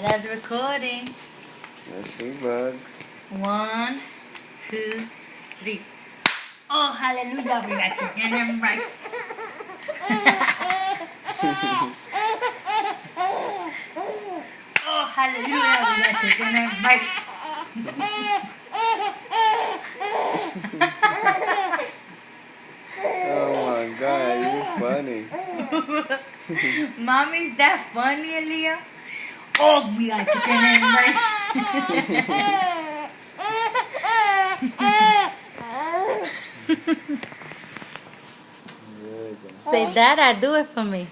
That's recording. Let's see, Bugs. 1, 2, 3. Oh, hallelujah, we got chicken and rice. Oh, hallelujah, we got chicken and rice. Oh my God, you funny. Mommy's that funny, Aaliyah? Oh, we got chicken and rice. Say, Dada, do it for me.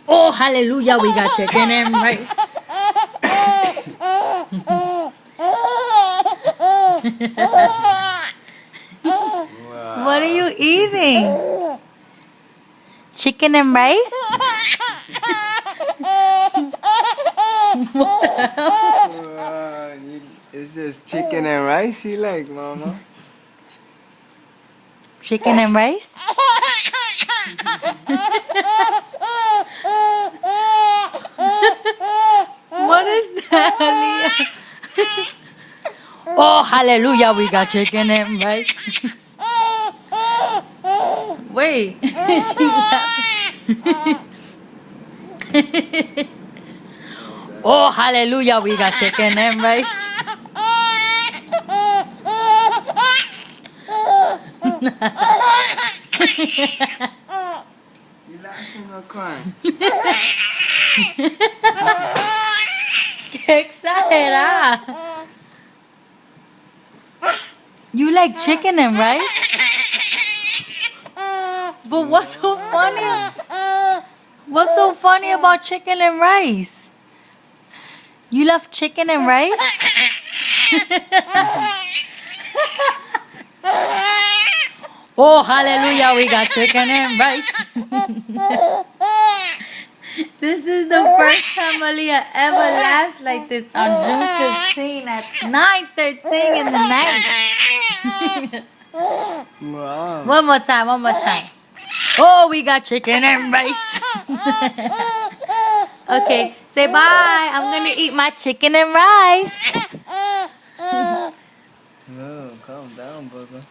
Oh, hallelujah, we got chicken and rice. Wow. What are you eating? Chicken and rice? What the hell? Wow, it's just chicken and rice you like, Mama. Chicken and rice? What is that, Aaliyah? Oh, hallelujah, we got chicken and rice. Wait, she's laughing. Oh, hallelujah, we got chicken and rice. You laughing or crying? Qué exagerada. You like chicken and rice? But what's so funny? What's so funny about chicken and rice? You love chicken and rice? Oh, hallelujah, we got chicken and rice. This is the first time Aaliyah ever laughs like this on June 15 at 9:13 in the night. Wow. One more time, one more time. Oh, we got chicken and rice. Okay, say bye. I'm gonna eat my chicken and rice. No, calm down, Bubba.